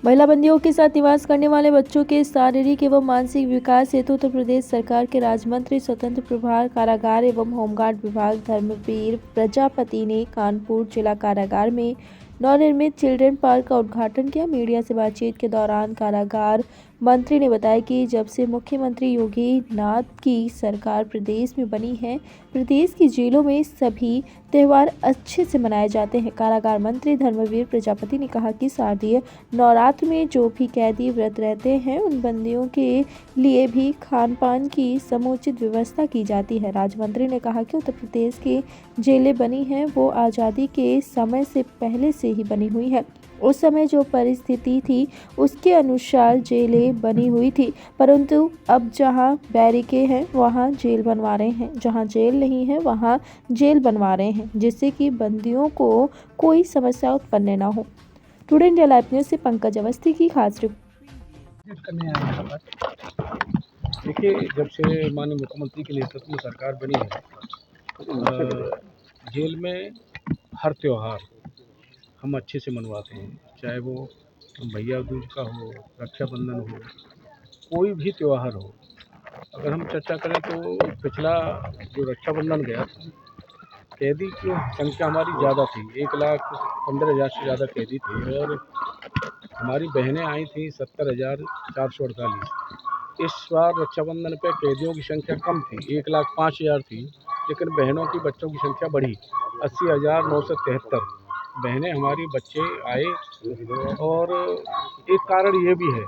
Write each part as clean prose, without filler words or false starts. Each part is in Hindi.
महिला बंदियों के साथ निवास करने वाले बच्चों के शारीरिक एवं मानसिक विकास हेतु उत्तर प्रदेश सरकार के राज्य मंत्री स्वतंत्र प्रभार कारागार एवं होमगार्ड विभाग धर्मवीर प्रजापति ने कानपुर जिला कारागार में नवनिर्मित चिल्ड्रन पार्क का उद्घाटन किया। मीडिया से बातचीत के दौरान कारागार मंत्री ने बताया कि जब से मुख्यमंत्री योगी नाथ की सरकार प्रदेश में बनी है, प्रदेश की जेलों में सभी त्यौहार अच्छे से मनाए जाते हैं। कारागार मंत्री धर्मवीर प्रजापति ने कहा कि शारदीय नवरात्र में जो भी कैदी व्रत रहते हैं, उन बंदियों के लिए भी खान पान की समुचित व्यवस्था की जाती है। राज्य मंत्री ने कहा कि उत्तर प्रदेश की जेलें बनी हैं वो आज़ादी के समय से पहले से ही बनी हुई है। उस समय जो परिस्थिति थी उसके अनुसार जेलें बनी हुई थी, परंतु अब जहां बैरिकेड हैं वहां जेल बनवा रहे हैं, जहां जेल नहीं है वहां जेल बनवा रहे हैं, जिससे कि बंदियों को कोई समस्या उत्पन्न न हो। टुडे इंडिया लाइव न्यूज़ से पंकज अवस्थी की खास रिपोर्ट। देखिए, जब से माननीय मुख्यमंत्री के नेतृत्व में सरकार बनी है, जेल में हर त्यौहार हम अच्छे से मनवाते हैं, चाहे वो भैया दूज का हो, रक्षाबंधन हो, कोई भी त्यौहार हो। अगर हम चर्चा करें तो पिछला जो रक्षाबंधन गया था, कैदी की संख्या हमारी ज़्यादा थी, 1,15,000 से ज़्यादा कैदी थे और हमारी बहनें आई थी 70,448। इस बार रक्षाबंधन पे कैदियों की संख्या कम थी, 1,05,000 थी, लेकिन बहनों की बच्चों की संख्या बढ़ी, 80,973 बहनें हमारी बच्चे आए। और एक कारण ये भी है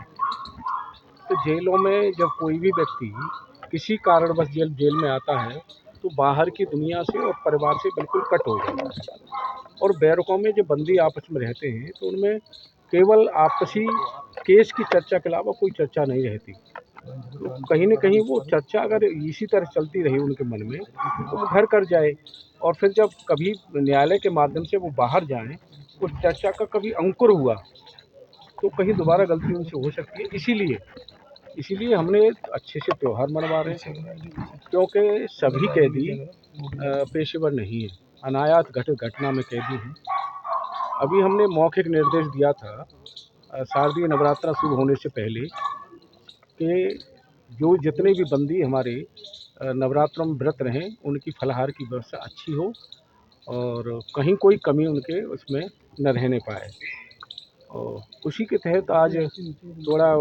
कि जेलों में जब कोई भी व्यक्ति किसी कारणवश जेल में आता है तो बाहर की दुनिया से और परिवार से बिल्कुल कट हो जाता है। और बैरकों में जो बंदी आपस में रहते हैं तो उनमें केवल आपसी केस की चर्चा के अलावा कोई चर्चा नहीं रहती। तो कहीं न कहीं वो चर्चा अगर इसी तरह चलती रही उनके मन में तो वो घर कर जाए, और फिर जब कभी न्यायालय के माध्यम से वो बाहर जाएँ, उस चर्चा का कभी अंकुर हुआ तो कहीं दोबारा गलती उनसे हो सकती है। इसीलिए हमने अच्छे से त्यौहार मनवा रहे हैं, क्योंकि सभी कैदी पेशेवर नहीं हैं, अनायात घटना में कैदी हैं। अभी हमने मौखिक निर्देश दिया था शारदीय नवरात्रा शुरू होने से पहले कि जो जितने भी बंदी हमारे नवरात्रों में व्रत रहें, उनकी फलाहार की व्यवस्था अच्छी हो और कहीं कोई कमी उनके उसमें न रहने पाए। और उसी के तहत आज थोड़ा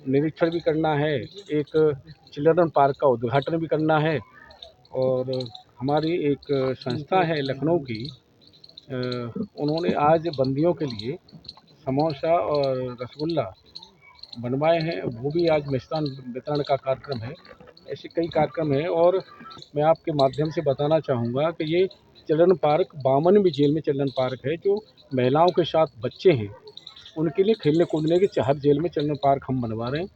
निरीक्षण भी करना है, एक चिल्ड्रन पार्क का उद्घाटन भी करना है। और हमारी एक संस्था है लखनऊ की, उन्होंने आज बंदियों के लिए समोसा और रसगुल्ला बनवाए हैं, वो भी आज मिष्ठान वितरण का कार्यक्रम है। ऐसे कई कार्यक्रम हैं और मैं आपके माध्यम से बताना चाहूँगा कि ये चिल्ड्रन पार्क बामन जेल में चिल्ड्रन पार्क है, जो महिलाओं के साथ बच्चे हैं उनके लिए खेलने कूदने की हर जेल में चिल्ड्रन पार्क हम बनवा रहे हैं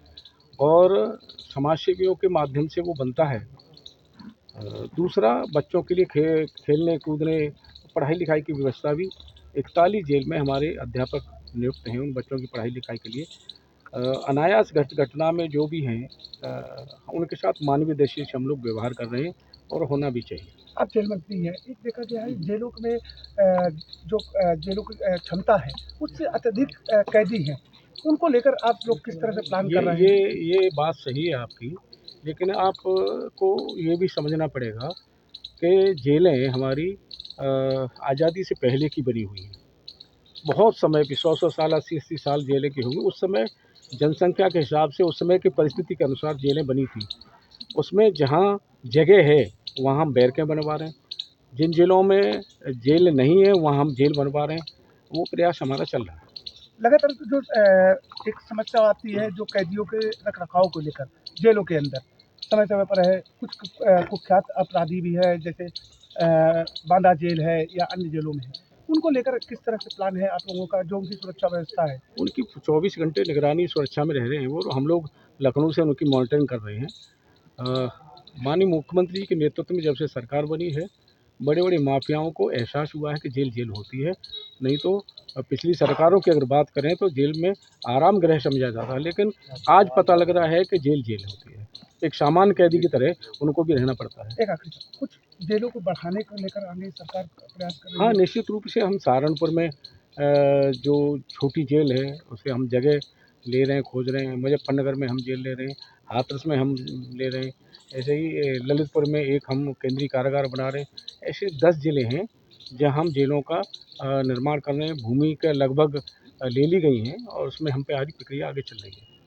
और समाज सेवियों के माध्यम से वो बनता है। दूसरा, बच्चों के लिए खेलने कूदने पढ़ाई लिखाई की व्यवस्था भी 41 जेल में हमारे अध्यापक नियुक्त हैं उन बच्चों की पढ़ाई लिखाई के लिए। अनायास घटना में जो भी हैं उनके साथ मानवीय दृष्टि से हम लोग व्यवहार कर रहे हैं और होना भी चाहिए। आप जेल मंत्री हैं, एक देखा गया है जेलों में जो जेलों की क्षमता है उससे अत्यधिक कैदी हैं, उनको लेकर आप लोग किस तरह से प्लान कर रहे हैं? ये बात सही है आपकी, लेकिन आपको ये भी समझना पड़ेगा कि जेलें हमारी आज़ादी से पहले की बनी हुई हैं। बहुत समय की 100-100 साल, 80-80 साल जेलें की होंगी। उस समय जनसंख्या के हिसाब से उस समय की परिस्थिति के अनुसार जेलें बनी थी। उसमें जहाँ जगह है वहाँ हम बैरकें बनवा रहे हैं, जिन जिलों में जेल नहीं है वहाँ हम जेल बनवा रहे हैं। वो प्रयास हमारा चल रहा है। लगातार जो एक समस्या आती है जो कैदियों के रख-रखाव को लेकर जेलों के अंदर, समय-समय पर है कुछ कुख्यात अपराधी भी है, जैसे बांदा जेल है या अन्य जेलों में है। उनको लेकर किस तरह से प्लान है आप लोगों का, जो उनकी सुरक्षा व्यवस्था है? उनकी 24 घंटे निगरानी सुरक्षा में रह रहे हैं वो, हम लोग लखनऊ से उनकी मॉनिटरिंग कर रहे हैं। माननीय मुख्यमंत्री के नेतृत्व में जब से सरकार बनी है, बड़े-बड़े माफियाओं को एहसास हुआ है कि जेल होती है। नहीं तो पिछली सरकारों की अगर बात करें तो जेल में आराम गृह समझा जाता है, लेकिन आज पता लग रहा है कि जेल होती है। एक सामान्य कैदी की तरह उनको भी रहना पड़ता है। एक आखिरी कुछ जेलों को बढ़ाने को लेकर आगे सरकार प्रयास कर रही है? हाँ, निश्चित रूप से हम सहारनपुर में जो छोटी जेल है उसे हम जगह ले रहे हैं, खोज रहे हैं। मुजफ्फरनगर में हम जेल ले रहे हैं, हाथरस में हम ले रहे हैं, ऐसे ही ललितपुर में एक हम केंद्रीय कारागार बना रहे हैं। ऐसे 10 ज़िले हैं जहाँ हम जेलों का निर्माण कर रहे हैं। भूमि का लगभग ले ली गई हैं और उसमें हम पे आगे प्रक्रिया आगे चल रही है।